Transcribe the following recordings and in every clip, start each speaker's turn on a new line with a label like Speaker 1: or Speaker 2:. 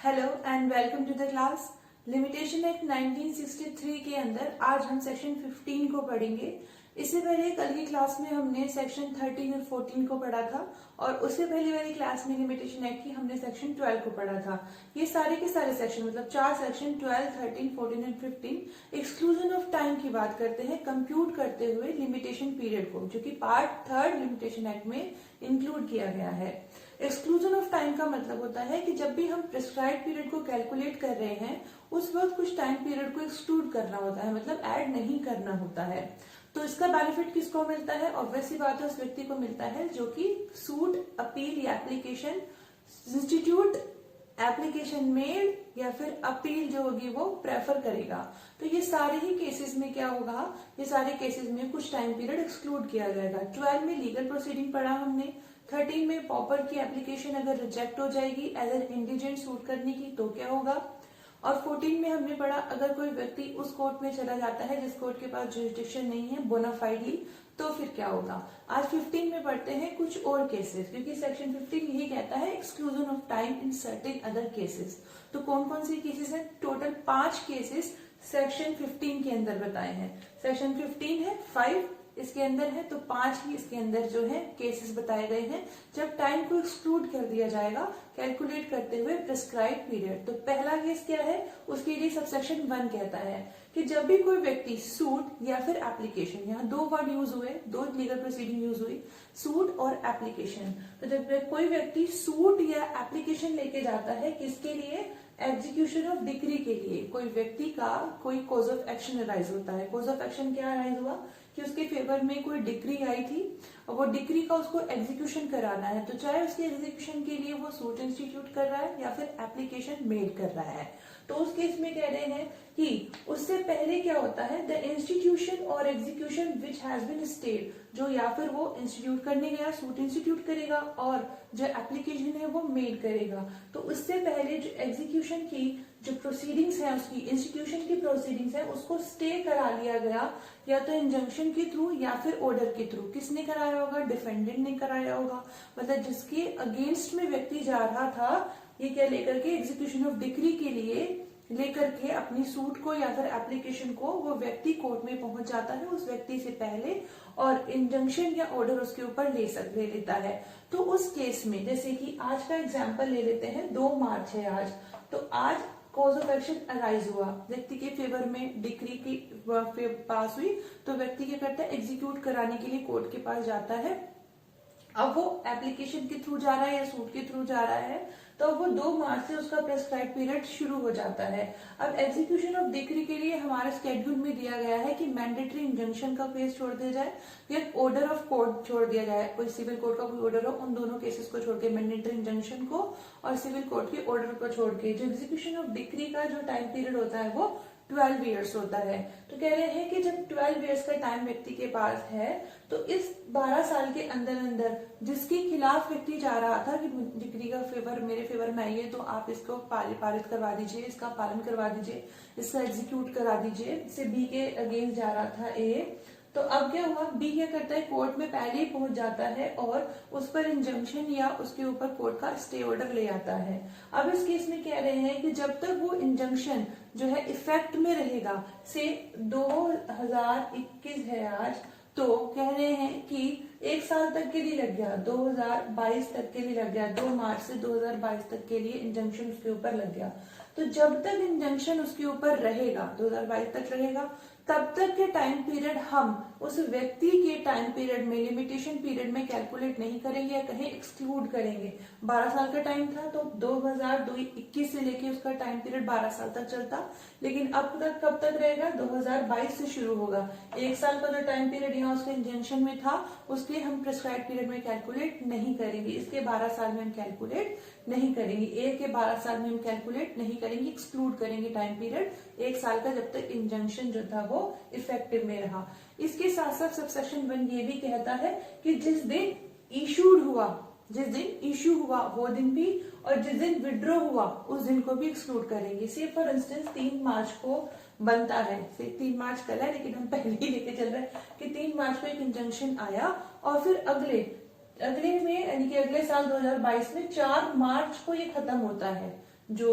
Speaker 1: Hello and welcome to the class. Limitation act 1963 के अंदर आज हम सेक्शन 15 को पढ़ेंगे। इससे पहले कल की क्लास में हमने सेक्शन 13 और 14 को पढ़ा था और उससे पहले वाली क्लास में लिमिटेशन एक्ट की हमने सेक्शन 12 को पढ़ा था। ये सारे के सारे सेक्शन मतलब 4 section 12, 13, 14 and 15 exclusion of time की बात करते हैं कंप्यूट करते हुए लिमिटेशन पीरियड को, जो कि पार्ट 3 लिमिटेशन एक्ट में इंक्लूड किया गया है। एक्सक्लूजन ऑफ टाइम का मतलब होता है कि जब भी हम प्रिस्क्राइब पीरियड को कैलकुलेट कर रहे हैं उस वक्त कुछ टाइम पीरियड को एक्सक्लूड करना होता है, मतलब ऐड नहीं करना होता है। तो इसका बेनिफिट किसको मिलता है? ऑब्वियस सी बात है, उस व्यक्ति को मिलता है जो कि सूट, अपील या एप्लीकेशन इंस्टीट्यूट, एप्लीकेशन मेड या फिर अपील जो होगी वो प्रेफर करेगा। तो ये सारे ही केसेस में क्या होगा, ये सारे केसेस में कुछ टाइम पीरियड एक्सक्लूड किया जाएगा। 12 में लीगल प्रोसीडिंग पढ़ा हमने, 13 में पॉपर की एप्लीकेशन अगर रिजेक्ट हो जाएगी एज एन इंडिजेंट सूट करने की तो क्या होगा, और 14 में हमने पढ़ा अगर कोई व्यक्ति उस कोर्ट में चला जाता है जिस कोर्ट के पास जुरिस्डिक्शन नहीं है बोनाफाइडली तो फिर क्या होगा। आज 15 में पढ़ते हैं कुछ और केसेस, क्योंकि सेक्शन 15 यही कहता है exclusion of time in certain other cases. तो कौन कौन से केसेस हैं? टोटल 5 केसेस सेक्शन 15 के अंदर बताए हैं। सेक्शन 15 है 5 इसके अंदर है, तो 5 ही इसके अंदर जो है केसेस बताए गए हैं जब टाइम को एक्सक्लूड कर दिया जाएगा कैलकुलेट करते हुए प्रिस्क्राइब पीरियड। तो पहला केस क्या है, उसके लिए सबसेक्शन 1 कहता है कि जब भी कोई व्यक्ति सूट या फिर एप्लीकेशन, यहाँ 2 वर्ड यूज हुए, 2 लीगल प्रोसीडिंग यूज हुई, सूट और एप्लीकेशन। तो जब कोई व्यक्ति सूट या एप्लीकेशन लेके जाता है किसके लिए? एग्जीक्यूशन ऑफ डिक्री के लिए। कोई व्यक्ति का कोई कॉज ऑफ एक्शन अराइज होता है। कॉज ऑफ एक्शन क्या अराइज हुआ कि उसके फेवर में कोई डिक्री आई थी और वो डिक्री का उसको एग्जीक्यूशन कराना है, तो चाहे उसके एग्जीक्यूशन के लिए वो सूट इंस्टीट्यूट कर रहा है या फिर एप्लीकेशन मेड कर रहा है। तो उस केस में कह रहे हैं कि उससे पहले क्या होता है, द इंस्टीट्यूशन और execution which has been stayed, जो या फिर वो इंस्टीट्यूट करने गया सूट इंस्टीट्यूट करेगा और जो एप्लीकेशन है वो मेड करेगा। तो उससे पहले जो एग्जीक्यूशन की जो प्रोसीडिंग्स है, उसकी इंस्टीट्यूशन की प्रोसीडिंग्स है उसको स्टे करा लिया गया, या तो इंजंक्शन के थ्रू या फिर ऑर्डर के थ्रू। किसने कराया होगा? डिफेंडेंट ने कराया होगा, मतलब जिसके अगेंस्ट में व्यक्ति जा रहा था ये क्या लेकर के, एग्जीक्यूशन ऑफ डिक्री के लिए लेकर के अपनी सूट को या फिर एप्लीकेशन को वो व्यक्ति कोर्ट में पहुंच जाता है उस व्यक्ति से पहले और इंजंक्शन या ऑर्डर उसके ऊपर ले लेता है। तो उस केस में जैसे कि आज का एग्जांपल ले लेते हैं, 2 मार्च है आज, तो आज कॉज ऑफ एक्शन अराइज हुआ, व्यक्ति के फेवर में डिक्री की पास हुई, तो व्यक्ति क्या करता है, एग्जीक्यूट कराने के लिए कोर्ट के पास जाता है। अब वो एप्लीकेशन के थ्रू जा रहा है या सूट के थ्रू जा रहा है, तो वो 2 मार्च से उसका प्रेस्क्राइब पीरियड शुरू हो जाता है। अब एग्जीक्यूशन ऑफ डिक्री के लिए हमारे स्केड्यूल में दिया गया है कि मैंडेटरी इंजंक्शन का केस छोड़ दिया जाए या ऑर्डर ऑफ कोर्ट छोड़ दिया जाए। कोई सिविल कोर्ट का कोई ऑर्डर हो, उन दोनों केसेस को छोड़ के, मैंडेटरी इंजंक्शन को और सिविल कोर्ट के ऑर्डर को छोड़ के, जो एग्जीक्यूशन ऑफ डिक्री का जो टाइम पीरियड होता है वो 12 ईयर्स होता है। तो कह रहे हैं कि जब 12 ईयर्स का टाइम व्यक्ति के पास है तो इस 12 साल के अंदर अंदर जिसके खिलाफ व्यक्ति जा रहा था कि डिक्री का फेवर मेरे फेवर में आई है तो आप इसको पारित करवा दीजिए, इसका पालन करवा दीजिए, इसका एग्जीक्यूट करा दीजिए, इससे बी के अगेंस्ट जा रहा था ए, तो अब क्या हुआ, बी क्या करता है, कोर्ट में पहले ही पहुंच जाता है और उस पर इंजंक्शन या उसके ऊपर कोर्ट का स्टे ऑर्डर ले आता है। अब इस केस में कह रहे हैं कि जब तक वो इंजंक्शन जो है इफेक्ट में रहेगा, से 2021 है आज, तो कह रहे हैं कि 1 साल तक के लिए लग गया, 2022 तक के लिए लग गया, 2 मार्च से 2022 तक के लिए इंजंक्शन उसके ऊपर लग गया। तो जब तक इंजंक्शन उसके ऊपर रहेगा, 2022 तक रहेगा, तब तक के टाइम पीरियड हम उस व्यक्ति के टाइम पीरियड में, लिमिटेशन पीरियड में कैलकुलेट नहीं करेंगे या कहीं एक्सक्लूड करेंगे। 12 साल का टाइम था तो 2021 से लेके उसका टाइम पीरियड 12 साल तक चलता, लेकिन अब तक कब तक रहेगा, 2022 से शुरू होगा। 1 साल का जो टाइम पीरियड यहाँ उसके इंजंक्शन में था उसके हम प्रिस्क्राइब पीरियड में कैलकुलेट नहीं करेंगे, इसके 12 साल में हम कैलकुलेट नहीं करेंगे, ए के 12 साल में हम कैलकुलेट नहीं करेंगे, एक्सक्लूड करेंगे टाइम पीरियड 1 साल का जब तक इंजंक्शन जो था वो इफेक्टिव में रहा। इसके साथ साथ सबसेक्शन 1 ये भी कहता है कि जिस दिन इशूड हुआ, जिस दिन इशू हुआ वो दिन भी, और जिस दिन विड्रॉ हुआ उस दिन को भी एक्सक्लूड करेंगे। से फॉर इंस्टेंस 3 मार्च को बनता है, 3 मार्च कल है लेकिन हम पहले ही लेके चल रहे हैं कि 3 मार्च को एक इंजंक्शन आया और फिर अगले में यानी कि अगले साल 2022 में 4 मार्च को ये खत्म होता है। जो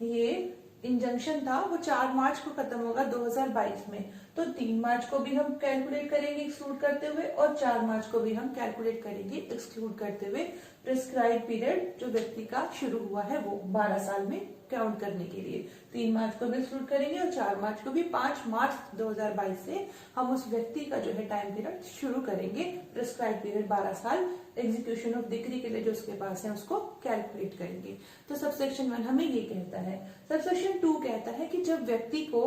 Speaker 1: ये इंजंक्शन था वो 4 मार्च को खत्म होगा 2022 में। तो 3 मार्च को भी हम कैलकुलेट करेंगे एक्सक्लूड करते हुए और 4 मार्च को भी हम कैलकुलेट करेंगे एक्सक्लूड करते हुए प्रिस्क्राइब पीरियड जो व्यक्ति का शुरू हुआ है वो 12 साल में काउंट करने के लिए। 3 मार्च को भी एक्सक्लूड करेंगे और 4 मार्च को भी। 5 मार्च 2022 से हम उस व्यक्ति का जो है टाइम पीरियड शुरू करेंगे, प्रिस्क्राइब पीरियड 12 साल एग्जीक्यूशन ऑफ डिक्री के लिए जो उसके पास है उसको कैलकुलेट करेंगे। तो सबसेक्शन 1 हमें ये कहता है। सबसेक्शन 2 कहता है कि जब व्यक्ति को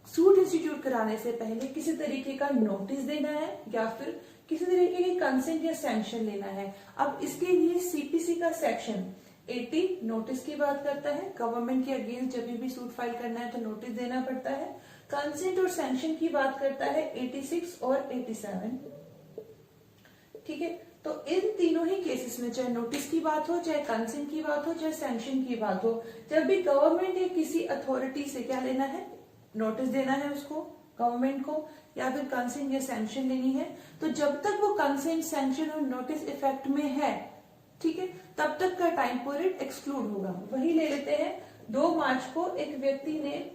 Speaker 1: सूट इंस्टीट्यूट कराने से पहले किसी तरीके का नोटिस देना है या फिर किसी तरीके की कंसेंट या सैंक्शन लेना है। अब इसके लिए सीपीसी का सेक्शन 80 नोटिस की बात करता है। गवर्नमेंट के अगेंस्ट जब भी सूट फाइल करना है तो नोटिस देना पड़ता है। कंसेंट और सैंक्शन की बात करता है 86 और 87। ठीक है, तो इन तीनों ही केसेस में चाहे नोटिस की बात हो, चाहे कंसेंट की बात हो, चाहे सैंक्शन की बात हो, जब भी गवर्नमेंट या किसी अथॉरिटी से क्या लेना है, नोटिस देना है उसको गवर्नमेंट को या फिर कंसेंट या सैंक्शन लेनी है, तो जब तक वो कंसेंट सैंक्शन और नोटिस इफेक्ट में है, ठीक है, तब तक का टाइम पीरियड एक्सक्लूड होगा। वही ले लेते हैं 2 मार्च को एक व्यक्ति ने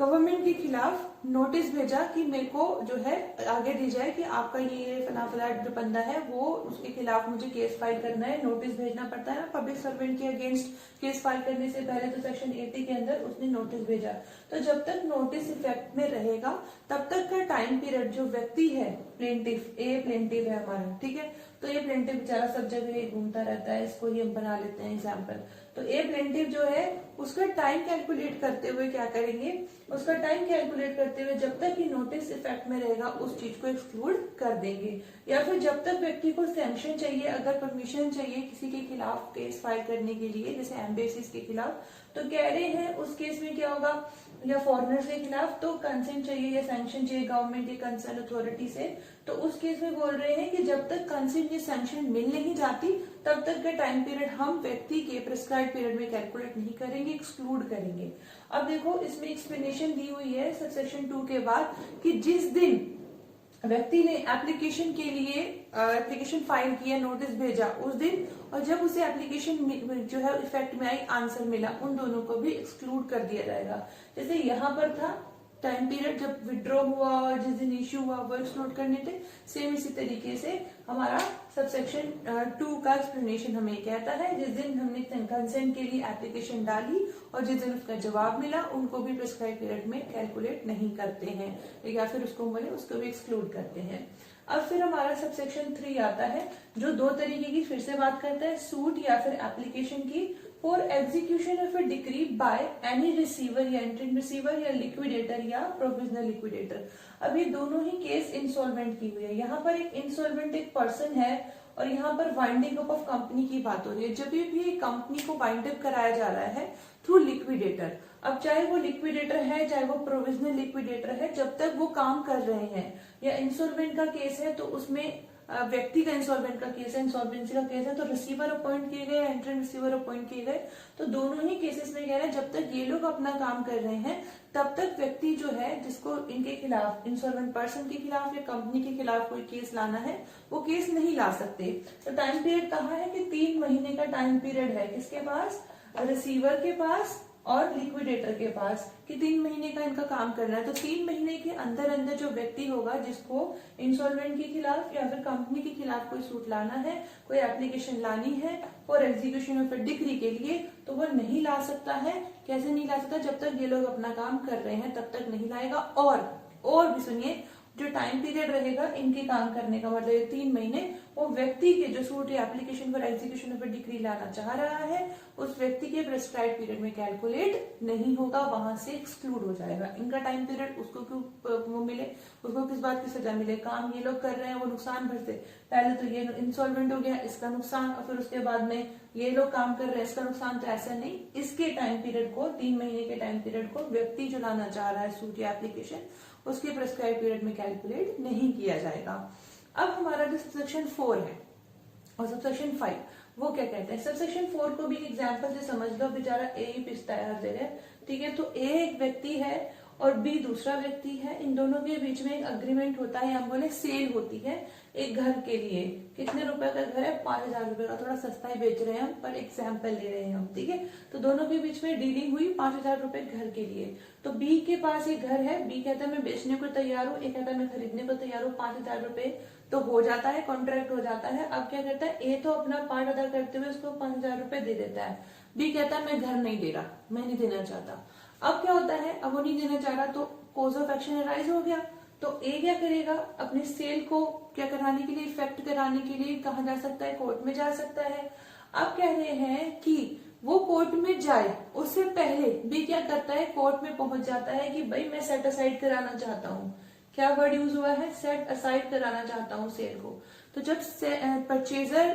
Speaker 1: गवर्नमेंट के खिलाफ नोटिस भेजा कि मेरे को जो है आगे दी जाए कि आपका ये फला जो बंदा है वो उसके खिलाफ मुझे केस फाइल करना है, नोटिस भेजना पड़ता है। पब्लिक सर्वेंट के अगेंस्ट केस फाइल करने से पहले तो सेक्शन 80 के अंदर उसने नोटिस भेजा। तो जब तक नोटिस इफेक्ट में रहेगा तब तक का टाइम पीरियड जो व्यक्ति है, प्लेंटिफ, ए प्लेंटिफ है हमारा, ठीक है, तो ये प्लेंटिफ बेचारा सब जगह घूमता रहता है, इसको ही हम बना लेते हैं एग्जाम्पल। तो ए प्लेंटिफ जो है उसका टाइम कैलकुलेट करते हुए क्या करेंगे, उसका टाइम कैलकुलेट करते हुए जब तक ये नोटिस इफेक्ट में रहेगा उस चीज को एक्सक्लूड कर देंगे। या फिर जब तक व्यक्ति को सैंक्शन चाहिए, अगर परमिशन चाहिए किसी के खिलाफ केस फाइल करने के लिए, जैसे एम्बेसीज के खिलाफ, तो कह रहे हैं उस केस में क्या होगा, या फॉरेनर्स के खिलाफ तो कंसेंट चाहिए या सैंक्शन चाहिए गवर्नमेंट या कंसर्न अथॉरिटी से। तो उस केस में बोल रहे हैं कि जब तक कंसेंट या सैंक्शन मिल नहीं जाती तब तक का टाइम पीरियड हम व्यक्ति के प्रिस्क्राइब पीरियड में कैलकुलेट नहीं करेंगे, एक्सक्लूड करेंगे। अब देखो इसमें एक्सप्लेनेशन दी हुई है सबसेक्शन 2 के बाद कि जिस दिन व्यक्ति ने एप्लीकेशन के लिए एप्लीकेशन फाइल किया, नोटिस भेजा उस दिन, और जब उसे एप्लीकेशन जो है इफेक्ट में आई, आंसर मिला, उन दोनों को भी एक्सक्लूड कर दिया जाएगा। जैसे यहाँ पर था टाइम पीरियड जब विड्रॉ हुआ और जिस दिन इश्यू हुआ वो एक्सक्लूड करने थे, सेम इसी तरीके से हमारा सबसेक्शन 2 का एक्सप्लेनेशन हमें कहता है जिस दिन हमने कंसेंट के लिए एप्लीकेशन डाली और जिस दिन उसका जवाब मिला उनको भी प्रिस्क्राइब पीरियड में कैलकुलेट नहीं करते हैं, या फिर उसको बोले उसको भी एक्सक्लूड करते हैं। अब फिर हमारा सबसेक्शन 3 आता है जो 2 तरीके की फिर से बात करता है, सूट या फिर एप्लीकेशन की for execution of A decree by any receiver या एंट्रिंग रिसीवर या लिक्विडेटर या प्रोविजनल लिक्विडेटर। अब ये दोनों ही केस इंसॉल्वेंट की हुई है। यहाँ पर एक इंसॉल्वेंट एक पर्सन है और यहाँ पर वाइंडिंग अप ऑफ कंपनी की बात हो रही है। जब भी कंपनी को वाइंड अप कराया जा रहा है थ्रू लिक्विडेटर, अब चाहे वो लिक्विडेटर है चाहे वो प्रोविजनल लिक्विडेटर है, जब तक वो काम कर रहे हैं, या इंसॉल्वेंट का केस है तो उसमें व्यक्ति का इंसॉल्वेंट का केस है, इंसॉल्वेंसी का केस है तो रिसीवर अपॉइंट किए गए, एंट्रेंट रिसीवर अपॉइंट किए गए, तो दोनों ही केसेस में कह रहे हैं जब तक ये लोग अपना काम कर रहे हैं तब तक व्यक्ति जो है जिसको इनके खिलाफ, इंसॉल्वेंट पर्सन के खिलाफ या कंपनी के खिलाफ कोई केस लाना है वो केस नहीं ला सकते। तो टाइम पीरियड कहा है कि 3 महीने का टाइम पीरियड है, किसके पास, रिसीवर के पास और लिक्विडेटर के पास, कि 3 महीने का इनका काम करना है। तो 3 महीने के अंदर अंदर जो व्यक्ति होगा जिसको इंसॉल्वेंट के खिलाफ या फिर कंपनी के खिलाफ कोई सूट लाना है, कोई एप्लीकेशन लानी है और एग्जीक्यूशन ऑफ डिक्री के लिए, तो वो नहीं ला सकता है। कैसे नहीं ला सकता, जब तक ये लोग अपना काम कर रहे हैं तब तक नहीं लाएगा। और भी सुनिए, जो टाइम पीरियड रहेगा इनके काम करने का, मतलब 3 महीने, वो व्यक्ति के जो सूट या एप्लीकेशन पर एग्जीक्यूशन ऑफ डिक्री लाना चाह रहा है उस व्यक्ति के प्रिस्क्राइब पीरियड में कैलकुलेट नहीं होगा, वहां से एक्सक्लूड हो जाएगा। इनका टाइम पीरियड उसको क्यों वो मिले, उसको किस बात की सजा मिले, काम ये लोग कर रहे हैं वो नुकसान भरते, पहले तो ये इंसॉल्वेंट हो गया इसका नुकसान, और फिर उसके बाद में ये लोग काम कर रहे हैं इसका नुकसान। तो ऐसा नहीं, इसके टाइम पीरियड को, 3 महीने के टाइम पीरियड को व्यक्ति जो लाना चाह रहा है सूट या एप्लीकेशन, उसके प्रिस्क्राइब पीरियड में कैलकुलेट नहीं किया जाएगा। अब हमारा जो सबसेक्शन 4 है और सबसेक्शन 5 वो क्या कहते हैं। सबसेक्शन 4 को भी एग्जांपल से समझ लो, बेचारा ए ही पिसता है हर जगह, ठीक है। तो ए एक व्यक्ति है और बी दूसरा व्यक्ति है, इन दोनों के बीच में एक अग्रीमेंट होता है, हम बोले सेल होती है। एक घर के लिए कितने रुपए का घर है, 5,000 रुपए का, थोड़ा सस्ता ही बेच रहे हैं हम, पर एग्जाम्पल ले रहे हैं हम, ठीक है। तो दोनों के बीच में डीलिंग हुई 5,000 रुपए घर के लिए। तो बी के पास एक घर है, बी कहता है मैं बेचने को तैयार हूँ, ए कहता है मैं खरीदने को तैयार हूँ, 5,000 रुपए तो हो जाता है, कॉन्ट्रैक्ट हो जाता है। अब क्या करता है, ए तो अपना पार्ट अदा करते हुए उसको 5,000 रुपए दे देता है, बी कहता है मैं घर नहीं दे रहा, मैं नहीं देना चाहता। अब क्या होता है, अब वो नहीं देना चाह रहा तो कोज ऑफ एक्शन अराइज हो गया। तो ए क्या करेगा, अपनी सेल को क्या कराने के लिए, इफेक्ट कराने के लिए कहा जा सकता है, कोर्ट में जा सकता है। अब कह रहे हैं कि वो कोर्ट में जाए उससे पहले बी क्या करता है, कोर्ट में पहुंच जाता है कि भाई मैं सेट असाइड कराना चाहता हूँ। क्या वर्ड यूज हुआ है, सेट असाइड कराना चाहता हूँ सेल को। तो जब परचेजर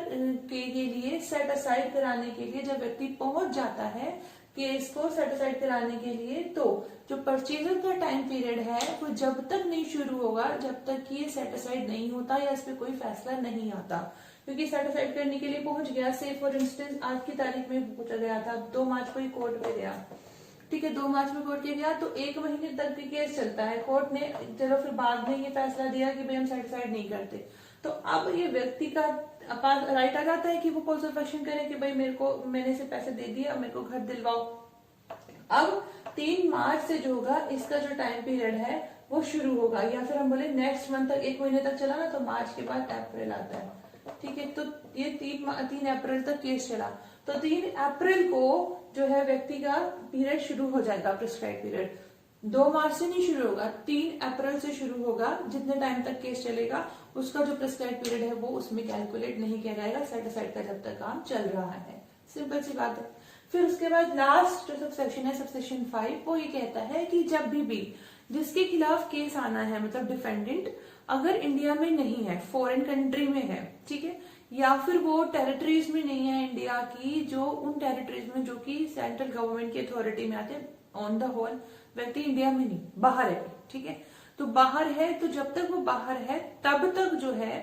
Speaker 1: के लिए सेट असाइड कराने के लिए जब व्यक्ति पहुंच जाता है केस को सेट असाइड कराने के लिए, तो जो परचेजर का टाइम पीरियड है वो जब तक नहीं शुरू होगा जब तक कि ये सेट असाइड नहीं होता या इस पे कोई फैसला नहीं आता। क्योंकि सेट असाइड करने के लिए पहुंच गया, से फॉर इंस्टेंस आज की तारीख में पहुंचा गया था, 2 मार्च को ही कोर्ट पे गया, ठीक है, 2 मार्च में कोर्ट के गया, तो 1 महीने तक केस चलता है। कोर्ट ने चलो फिर बाद में ये फैसला दिया कि भाई हम सेट असाइड नहीं करते। तो अब ये व्यक्ति का राइट आ जाता है कि वो कॉज ऑफ एक्शन करे कि भाई मेरे को, मैंने इसे पैसे दे दिए, अब मेरे को घर दिलवाओ। अब 3 मार्च से जो होगा इसका जो टाइम पीरियड है वो शुरू होगा, या फिर हम बोले नेक्स्ट मंथ तक, 1 महीने तक चला ना, तो मार्च के बाद अप्रैल आता है, ठीक है। तो ये 3 अप्रैल तक केस चला, तो 3 अप्रैल को जो है व्यक्ति का पीरियड शुरू हो जाएगा, प्रिस्क्राइब पीरियड। 2 मार्च से नहीं शुरू होगा, 3 अप्रैल से शुरू होगा। जितने टाइम तक केस चलेगा उसका जो प्रिस्क्राइब पीरियड है वो उसमें कैलकुलेट नहीं किया जाएगा, सेट असाइड का जब तक काम चल रहा है। सिंपल सी बात है। फिर उसके बाद लास्ट जो सबसेक्शन है, सबसेक्शन 5, वो ये कहता है कि जब भी जिसके खिलाफ केस आना है, मतलब डिफेंडेंट अगर इंडिया में नहीं है, फॉरेन कंट्री में है, ठीक है, या फिर वो टेरिटरीज में नहीं है इंडिया की, जो उन टेरिटरीज में जो कि सेंट्रल गवर्नमेंट की अथॉरिटी में आते हैं, ऑन द होल व्यक्ति इंडिया में नहीं, बाहर है, ठीक है। तो बाहर है, तो जब तक वो बाहर है तब तक जो है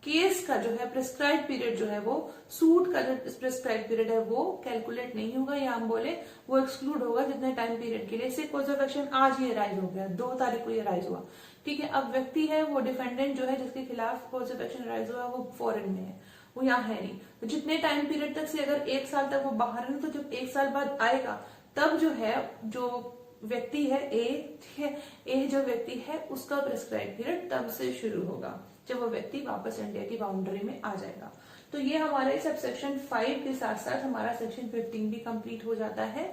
Speaker 1: केस का जो है प्रिस्क्राइब पीरियड जो है वो, सूट का जो प्रिस्क्राइब पीरियड है वो कैलकुलेट नहीं होगा, या हम बोले वो एक्सक्लूड होगा जितने टाइम पीरियड के लिए। से कॉज ऑफ एक्शन आज ही राइज हो गया, 2 तारीख को ये राइज हुआ, ठीक है। अब व्यक्ति है वो डिफेंडेंट जो है जिसके खिलाफ कॉज ऑफ एक्शन राइज हुआ वो फॉरेन में है, वो यहाँ है नहीं। तो जितने टाइम पीरियड तक से अगर 1 साल तक वो बाहर है, तो जब 1 साल बाद आएगा तब जो है जो व्यक्ति है ए, ठीक है, ए जो व्यक्ति है उसका प्रिस्क्राइब पीरियड तब से शुरू होगा जब वो व्यक्ति वापस इंडिया की बाउंड्री में आ जाएगा। तो ये हमारे सबसेक्शन 5 के साथ साथ हमारा सेक्शन 15 भी कंप्लीट हो जाता है।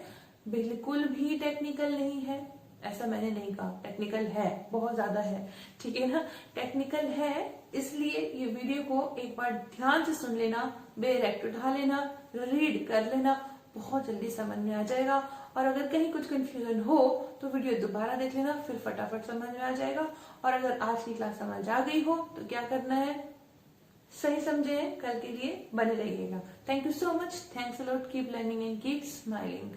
Speaker 1: बिल्कुल भी टेक्निकल नहीं है, ऐसा मैंने नहीं कहा, टेक्निकल है, बहुत ज्यादा है, ठीक है ना, टेक्निकल है। इसलिए ये वीडियो को एक बार ध्यान से सुन लेना, बेरेक्ट उठा लेना, रीड कर लेना, बहुत जल्दी समझ में आ जाएगा। और अगर कहीं कुछ कंफ्यूजन हो तो वीडियो दोबारा देख लेना, फिर फटाफट समझ में आ जाएगा। और अगर आज की क्लास समझ आ गई हो तो क्या करना है, सही समझे, कल के लिए बने रहिएगा। Thank you so much, thanks a lot, keep learning and keep smiling.